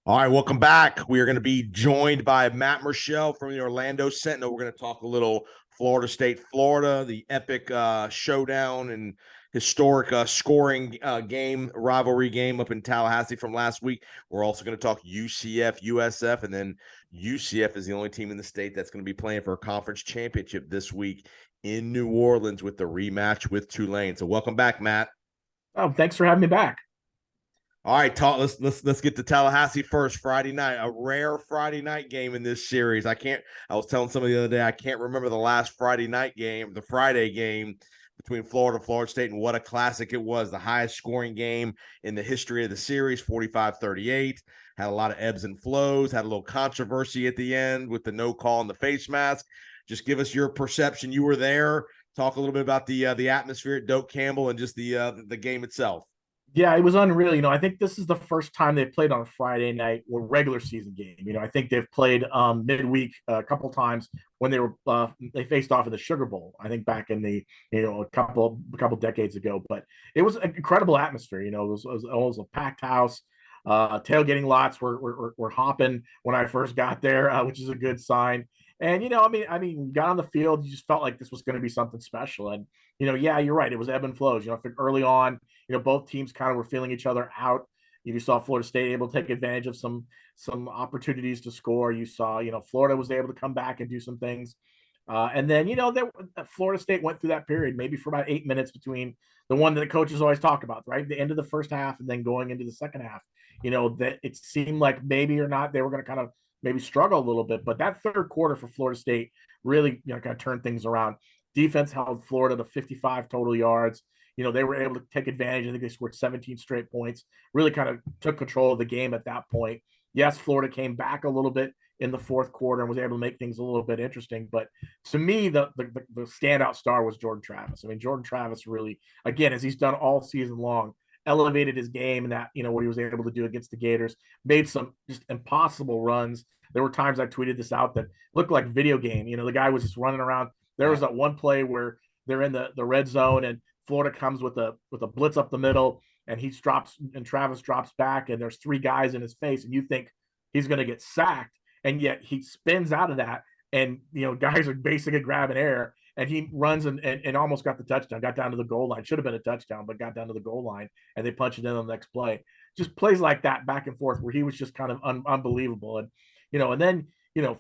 All right, welcome back. We are going to be joined by Matt Murschel from the Orlando Sentinel. We're going to talk a little Florida State, Florida, the epic showdown and historic scoring game, rivalry game up in Tallahassee from last week. We're also going to talk UCF, USF, and then UCF is the only team in the state that's going to be playing for a conference championship this week in New Orleans with the rematch with Tulane. So welcome back, Matt. Oh, thanks for having me back. All right, talk. Let's get to Tallahassee first. Friday night, a rare Friday night game in this series. I can't. I was telling somebody the other day I can't remember the last Friday night game, the Friday game between Florida State, and what a classic it was. The highest scoring game in the history of the series, 45-38. Had a lot of ebbs and flows. Had a little controversy at the end with the no call and the face mask. Just give us your perception. You were there. Talk a little bit about the atmosphere at Doak Campbell and just the game itself. Yeah, it was unreal. I think this is the first time they played on a Friday night or regular season game. I think they've played midweek a couple times when they faced off in the Sugar Bowl. I think back in the a couple decades ago. But it was an incredible atmosphere. It was a packed house. Tailgating lots were hopping when I first got there, which is a good sign. And got on the field, you just felt like this was going to be something special. And yeah, you're right. It was ebb and flows. I think early on, both teams kind of were feeling each other out. You saw Florida State able to take advantage of some opportunities to score. You saw, Florida was able to come back and do some things. And then, Florida State went through that period maybe for about 8 minutes between the one that the coaches always talk about, right? The end of the first half and then going into the second half. That it seemed like maybe or not they were going to kind of maybe struggle a little bit. But that third quarter for Florida State really, kind of turned things around. Defense held Florida to 55 total yards. They were able to take advantage. I think they scored 17 straight points, really kind of took control of the game at that point. Yes, Florida came back a little bit in the fourth quarter and was able to make things a little bit interesting. But to me, the standout star was Jordan Travis. I mean, Jordan Travis really, again, as he's done all season long, elevated his game and that, what he was able to do against the Gators, made some just impossible runs. There were times I tweeted this out that looked like video game. The guy was just running around. There was that one play where they're in the red zone and Florida comes with a blitz up the middle and Travis drops back and there's three guys in his face and you think he's going to get sacked, and yet he spins out of that and guys are basically grabbing air and he runs and almost got the touchdown, got down to the goal line. Should have been a touchdown, but got down to the goal line and they punch it in on the next play. Just plays like that back and forth where he was just kind of unbelievable. And then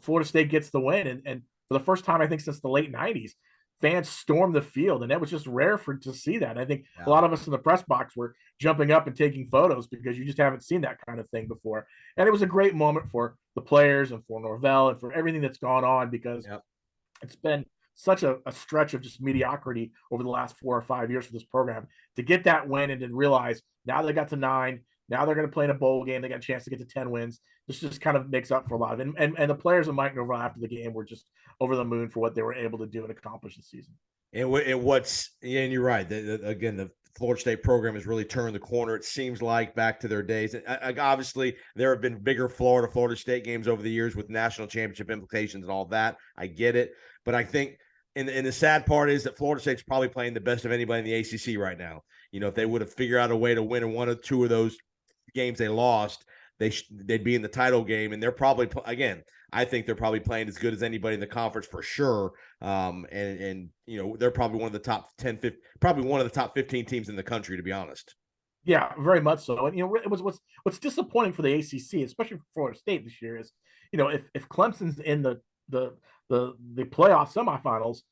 Florida State gets the win, and for the first time I think since the late '90s, fans stormed the field, and that was just rare to see that. And I think a lot of us in the press box were jumping up and taking photos because you just haven't seen that kind of thing before. And it was a great moment for the players and for Norvell and for everything that's gone on because it's been such a stretch of just mediocrity over the last 4 or 5 years for this program. To get that win and then realize now they got to 9, now they're going to play in a bowl game, they got a chance to get to 10 wins. This just kind of makes up for a lot of it. And the players of Mike Norvell after the game were just over the moon for what they were able to do and accomplish this season. And you're right. Again, the Florida State program has really turned the corner. It seems like back to their days. Obviously, there have been bigger Florida State games over the years with national championship implications and all that. I get it, but I think, and the sad part is that Florida State's probably playing the best of anybody in the ACC right now. If they would have figured out a way to win in one or two of those games they lost, they'd be in the title game, and they're probably again. I think they're probably playing as good as anybody in the conference for sure. And they're probably one of the top 10, 15, probably one of the top 15 teams in the country, to be honest. Yeah, very much so. And it was what's disappointing for the ACC, especially for Florida State this year, is if Clemson's in the playoff semifinals,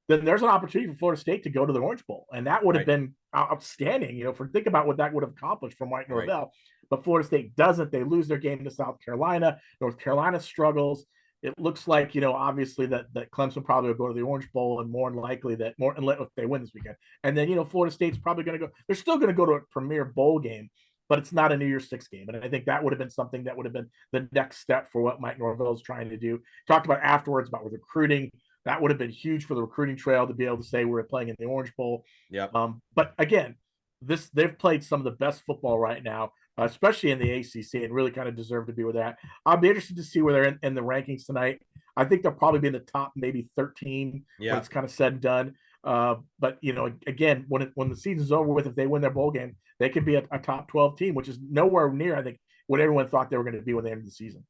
then there's an opportunity for Florida State to go to the Orange Bowl, and that would have been outstanding. Think about what that would have accomplished for Mike Norvell. Right. But Florida State doesn't. They lose their game to South Carolina. North Carolina struggles. It looks like obviously that Clemson probably will go to the Orange Bowl, and more than likely that if they win this weekend, and then Florida State's probably going to go. They're still going to go to a premier bowl game, but it's not a New Year's Six game. And I think that would have been something that would have been the next step for what Mike Norvell is trying to do. Talked about afterwards about with recruiting. That would have been huge for the recruiting trail to be able to say we're playing in the Orange Bowl. Yeah. But again, they've played some of the best football right now, especially in the ACC, and really kind of deserve to be with that. I'll be interested to see where they're in the rankings tonight. I think they'll probably be in the top maybe 13 when it's kind of said and done. But again, when the season's over with, if they win their bowl game, they could be a top 12 team, which is nowhere near, I think, what everyone thought they were going to be when they ended the season.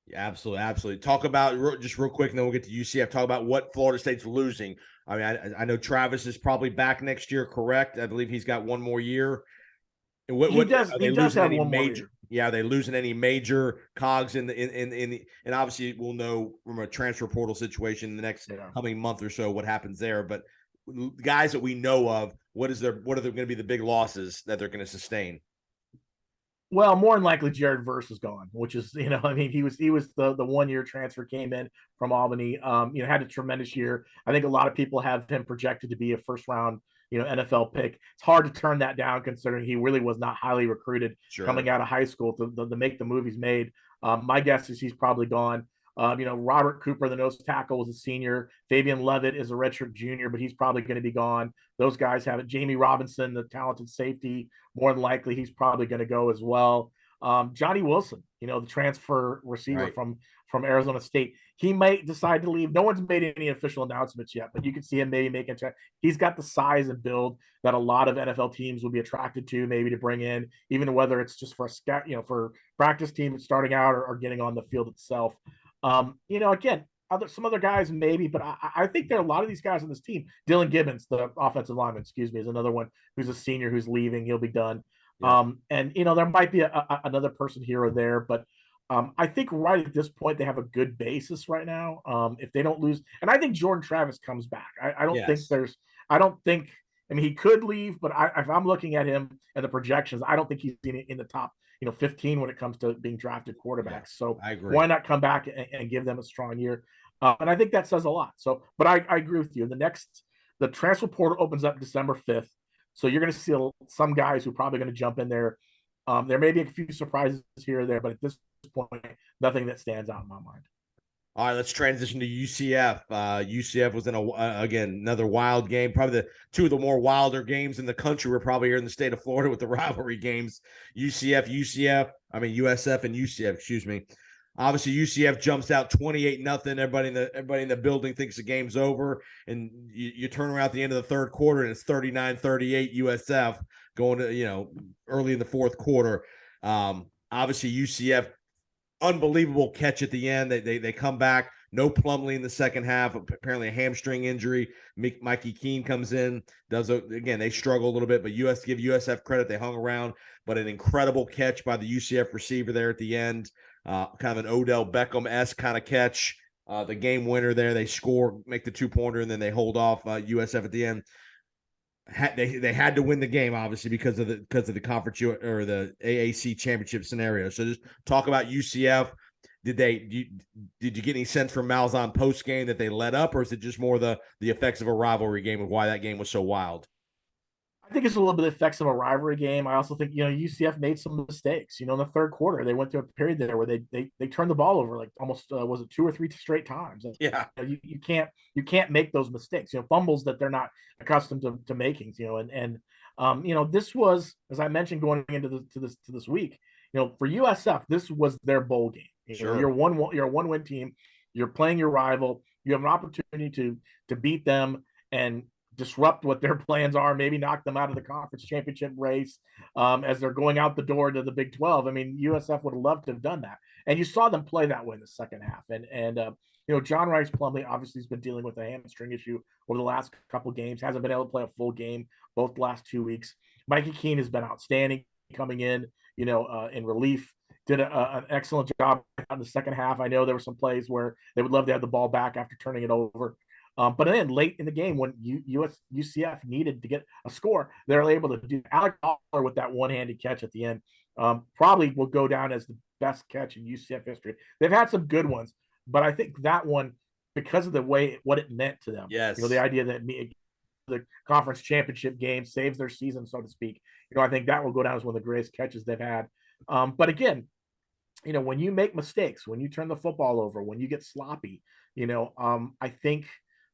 Yeah, absolutely, absolutely. Talk about just real quick, and then we'll get to UCF. Talk about what Florida State's losing. I mean, I know Travis is probably back next year, correct? I believe he's got one more year. And what are He they does losing have any one more major? year. Yeah, are they losing any major cogs in the and obviously we'll know from a transfer portal situation in the next coming month or so what happens there. But guys that we know of, what are going to be the big losses that they're going to sustain? Well, more than likely, Jared Verse is gone, which is, I mean, he was the 1 year transfer, came in from Albany, had a tremendous year. I think a lot of people have him projected to be a first round, NFL pick. It's hard to turn that down considering he really was not highly recruited coming out of high school to make the move he's made. My guess is he's probably gone. Robert Cooper, the nose tackle, was a senior. Fabian Levitt is a redshirt junior, but he's probably going to be gone. Those guys have it. Jamie Robinson, the talented safety, more than likely he's probably going to go as well. Johnny Wilson, the transfer receiver from Arizona State, he might decide to leave. No one's made any official announcements yet, but you can see him maybe making a check. He's got the size and build that a lot of NFL teams will be attracted to, maybe to bring in, even whether it's just for a scout, for practice team starting out or getting on the field itself. Again, some other guys maybe, but I think there are a lot of these guys on this team. Dylan Gibbons, the offensive lineman, is another one who's a senior who's leaving. He'll be done. Yeah. And there might be another person here or there, but I think right at this point they have a good basis right now. If they don't lose, and I think Jordan Travis comes back. I don't think. I mean, he could leave, but if I'm looking at him and the projections, I don't think he's in the top 15 when it comes to being drafted quarterbacks. Yeah, so I agree. Why not come back and give them a strong year? And I think that says a lot. So, but I agree with you. The transfer portal opens up December 5th. So you're going to see some guys who are probably going to jump in there. There may be a few surprises here or there, but at this point, nothing that stands out in my mind. All right, let's transition to UCF. UCF was in again another wild game, probably two of the more wilder games in the country. We're probably here in the state of Florida with the rivalry games. USF, and UCF. Excuse me. Obviously, UCF jumps out 28-0. Everybody in the building thinks the game's over, and you turn around at the end of the third quarter, and it's 39-38 USF going to early in the fourth quarter. Obviously, UCF. Unbelievable catch at the end. They come back. No Plumlee in the second half. Apparently a hamstring injury. Mikey Keene comes in. Again, they struggle a little bit, but give USF credit. They hung around, but an incredible catch by the UCF receiver there at the end. Kind of an Odell Beckham-esque kind of catch. The game winner there. They score, make the 2-pointer, and then they hold off USF at the end. They had to win the game, obviously, because of the conference or the AAC championship scenario. So just talk about UCF. Did you get any sense from Malzahn post game that they let up, or is it just more the effects of a rivalry game of why that game was so wild? I think it's a little bit of effects of a rivalry game. I also think UCF made some mistakes. In the third quarter, they went through a period there where they turned the ball over like almost was it 2 or 3 straight times. And, yeah, you can't make those mistakes. Fumbles that they're not accustomed to making. This was, as I mentioned, going into this week. For USF, this was their bowl game. Sure. You're a one-win team. You're playing your rival. You have an opportunity to beat them and disrupt what their plans are, maybe knock them out of the conference championship race as they're going out the door to the Big 12. I mean, USF would have loved to have done that. And you saw them play that way in the second half. And John Rice Plumlee obviously has been dealing with a hamstring issue over the last couple of games, hasn't been able to play a full game both the last 2 weeks. Mikey Keene has been outstanding coming in relief. Did an excellent job in the second half. I know there were some plays where they would love to have the ball back after turning it over. But then late in the game, when UCF needed to get a score, they're able to do Alec Dollar with that one-handed catch at the end. Probably will go down as the best catch in UCF history. They've had some good ones, but I think that one, because of what it meant to them, the idea that the conference championship game saves their season, so to speak. I think that will go down as one of the greatest catches they've had. But again, when you make mistakes, when you turn the football over, when you get sloppy, I think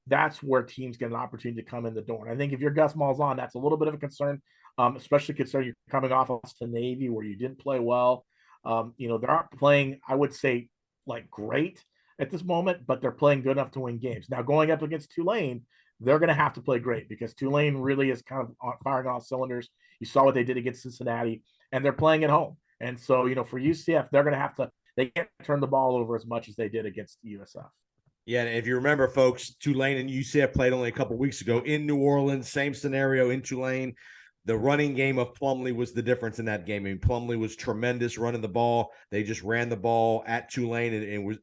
that's where teams get an opportunity to come in the door. And I think if you're Gus Malzahn, that's a little bit of a concern, especially considering you're coming off to Navy where you didn't play well. They aren't playing, I would say, like great at this moment, but they're playing good enough to win games. Now, going up against Tulane, they're going to have to play great because Tulane really is kind of firing on all cylinders. You saw what they did against Cincinnati, and they're playing at home. And so, for UCF, they can't turn the ball over as much as they did against USF. Yeah, and if you remember, folks, Tulane and UCF played only a couple weeks ago in New Orleans. Same scenario in Tulane. The running game of Plumlee was the difference in that game. I mean, Plumlee was tremendous running the ball. They just ran the ball at Tulane and was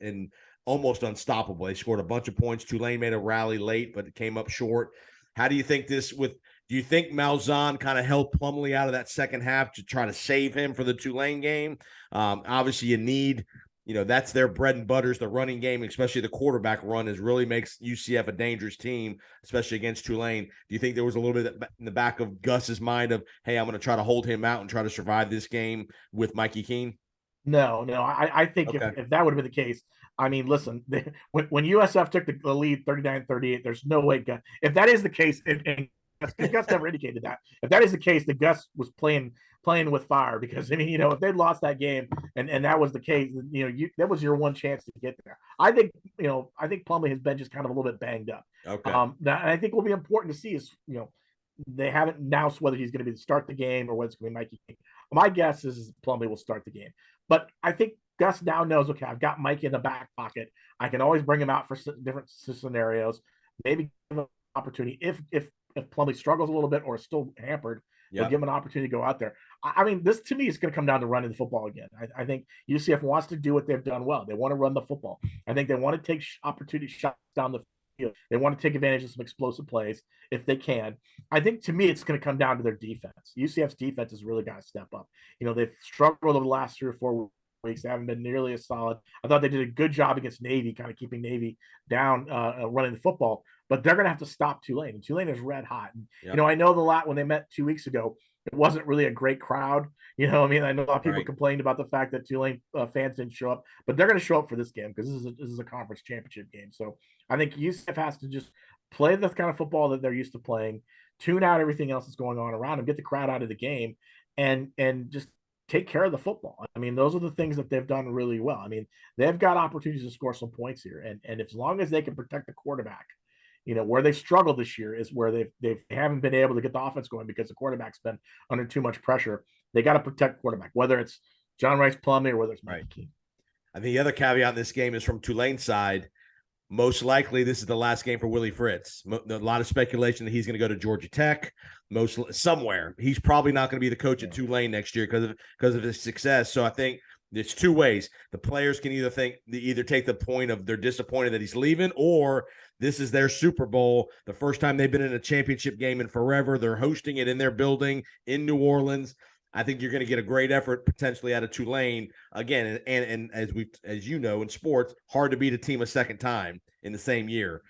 almost unstoppable. They scored a bunch of points. Tulane made a rally late, but it came up short. How do you think this with? Do you think Malzahn kind of helped Plumlee out of that second half to try to save him for the Tulane game? Obviously, you need that's their bread and butter is the running game, especially the quarterback run really makes UCF a dangerous team, especially against Tulane. Do you think there was a little bit in the back of Gus's mind of, hey, I'm going to try to hold him out and try to survive this game with Mikey Keene? No. I think if that would have been the case, I mean, listen, when USF took the lead 39-38, there's no way if that is the case, and Gus never indicated that. If that is the case, that Gus was playing with fire, because I mean, if they'd lost that game and that was the case, that was your one chance to get there. I think Plumlee has been just kind of a little bit banged up. Okay. Now, and I think will be important to see is they haven't announced whether he's going to start the game or whether it's going to be Mikey King. My guess is Plumlee will start the game, but I think Gus now knows, okay, I've got Mikey in the back pocket. I can always bring him out for different scenarios. Maybe give him an opportunity if Plumlee struggles a little bit or is still hampered. They'll give him an opportunity to go out there. I mean, this to me is going to come down to running the football again. I think UCF wants to do what they've done well. They want to run the football. I think they want to take opportunity shots down the field. They want to take advantage of some explosive plays if they can. I think to me, it's going to come down to their defense. UCF's defense has really got to step up. They've struggled over the last 3 or 4 weeks. They haven't been nearly as solid. I thought they did a good job against Navy, kind of keeping Navy down, running the football. But they're going to have to stop Tulane. And Tulane is red hot. And, I know when they met 2 weeks ago, it wasn't really a great crowd. I mean, I know a lot of people complained about the fact that Tulane fans didn't show up, but they're going to show up for this game because this is a conference championship game. So I think UCF has to just play the kind of football that they're used to playing, tune out everything else that's going on around them, get the crowd out of the game, and just take care of the football. I mean, those are the things that they've done really well. I mean, they've got opportunities to score some points here, and as long as they can protect the quarterback, where they've struggled this year is where they haven't been able to get the offense going because the quarterback's been under too much pressure. They got to protect quarterback, whether it's John Rice Plumlee or whether it's Mike King. I think the other caveat in this game is from Tulane's side. Most likely, this is the last game for Willie Fritz. A lot of speculation that he's going to go to Georgia Tech, somewhere. He's probably not going to be the coach at Tulane next year because of his success. So I think there's 2 ways. The players can either take the point of they're disappointed that he's leaving, or this is their Super Bowl, the first time they've been in a championship game in forever. They're hosting it in their building in New Orleans. I think you're going to get a great effort potentially out of Tulane again, and as you know in sports, hard to beat a team a second time in the same year.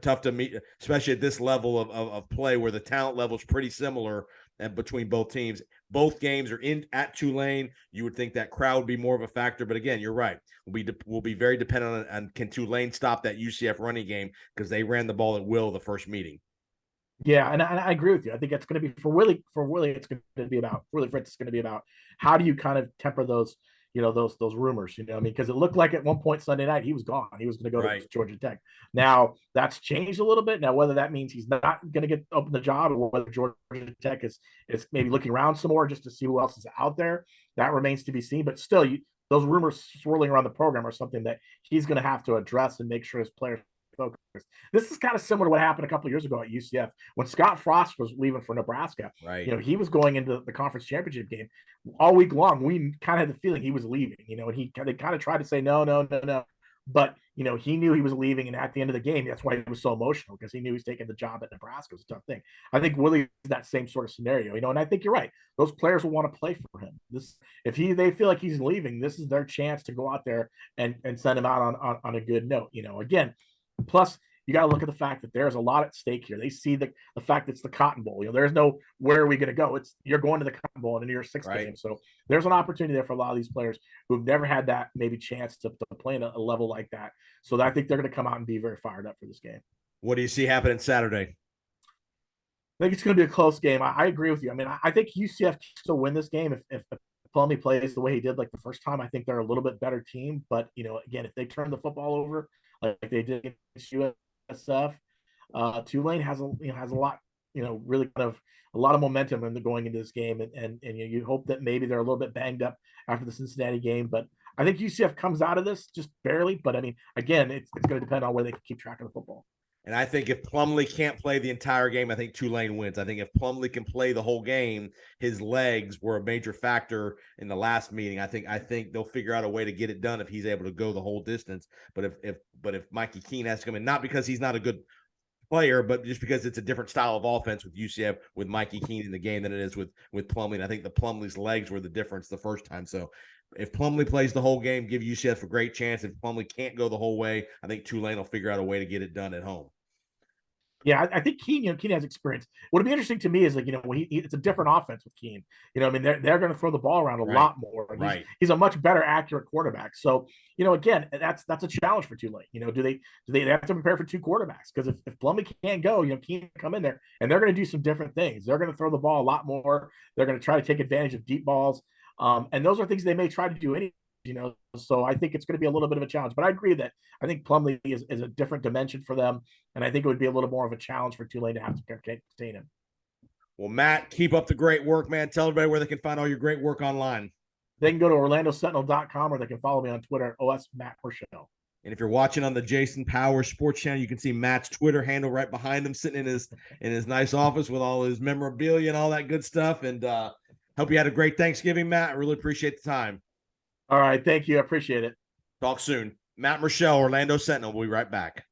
Tough to meet, especially at this level of play where the talent level is pretty similar between both teams. Both games are at Tulane. You would think that crowd would be more of a factor, but again, you're right. We'll be very dependent on can Tulane stop that UCF running game because they ran the ball at will the first meeting. Yeah, and I agree with you. I think it's going to be for Willie. It's going to be about Willie Fritz. It's going to be about how do you kind of temper those, those rumors. I mean, because it looked like at one point Sunday night he was gone. He was going to go to Georgia Tech. Now that's changed a little bit. Now whether that means he's not going to get open the job or whether Georgia Tech is maybe looking around some more just to see who else is out there, that remains to be seen. But still, those rumors swirling around the program are something that he's going to have to address and make sure his players focus. This is kind of similar to what happened a couple of years ago at UCF when Scott Frost was leaving for Nebraska. Right. He was going into the conference championship game all week long. We kind of had the feeling he was leaving. And they kind of tried to say no, but he knew he was leaving, and at the end of the game, that's why he was so emotional because he knew he's taking the job at Nebraska. It was a tough thing. I think Willie is that same sort of scenario, and I think you're right. Those players will want to play for him. They feel like he's leaving, this is their chance to go out there and send him out on a good note. Again. Plus, you got to look at the fact that there's a lot at stake here. They see the fact that it's the Cotton Bowl. There's no where are we going to go. You're going to the Cotton Bowl in your 6th game. So there's an opportunity there for a lot of these players who've never had that maybe chance to play at a level like that. So I think they're going to come out and be very fired up for this game. What do you see happening Saturday? I think it's going to be a close game. I agree with you. I mean, I think UCF can still win this game if Plumlee plays the way he did like the first time. I think they're a little bit better team. But again, if they turn the football over like they did against USF, Tulane has a lot really kind of a lot of momentum in the going into this game, and you hope that maybe they're a little bit banged up after the Cincinnati game, but I think UCF comes out of this just barely. But I mean, again, it's going to depend on where they can keep track of the football. And I think if Plumlee can't play the entire game, I think Tulane wins. I think if Plumlee can play the whole game, his legs were a major factor in the last meeting. I think they'll figure out a way to get it done if he's able to go the whole distance. But if Mikey Keene has to come in, not because he's not a good player, but just because it's a different style of offense with UCF with Mikey Keene in the game than it is with Plumlee. And I think the Plumlee's legs were the difference the first time. So if Plumlee plays the whole game, give UCF a great chance. If Plumlee can't go the whole way, I think Tulane will figure out a way to get it done at home. Yeah, I think Keene, Keene has experience. What'd be interesting to me is it's a different offense with Keene. I mean, they're going to throw the ball around a lot more. And he's a much better accurate quarterback. So, again, that's a challenge for Tulane. Do they have to prepare for two quarterbacks? Because if Plumlee can't go, Keene come in there and they're going to do some different things. They're going to throw the ball a lot more. They're going to try to take advantage of deep balls. And those are things they may try to do anyway. So I think it's going to be a little bit of a challenge, but I agree that I think Plumlee is a different dimension for them, and I think it would be a little more of a challenge for Tulane to have to contain him. Well, Matt, keep up the great work, man. Tell everybody where they can find all your great work online. They can go to OrlandoSentinel.com, or they can follow me on Twitter at @OSMattMurschel. And if you're watching on the Jason Powers Sports Channel, you can see Matt's Twitter handle right behind him, sitting in his nice office with all his memorabilia and all that good stuff. And hope you had a great Thanksgiving, Matt. I really appreciate the time. All right. Thank you. I appreciate it. Talk soon. Matt Murschel, Orlando Sentinel. We'll be right back.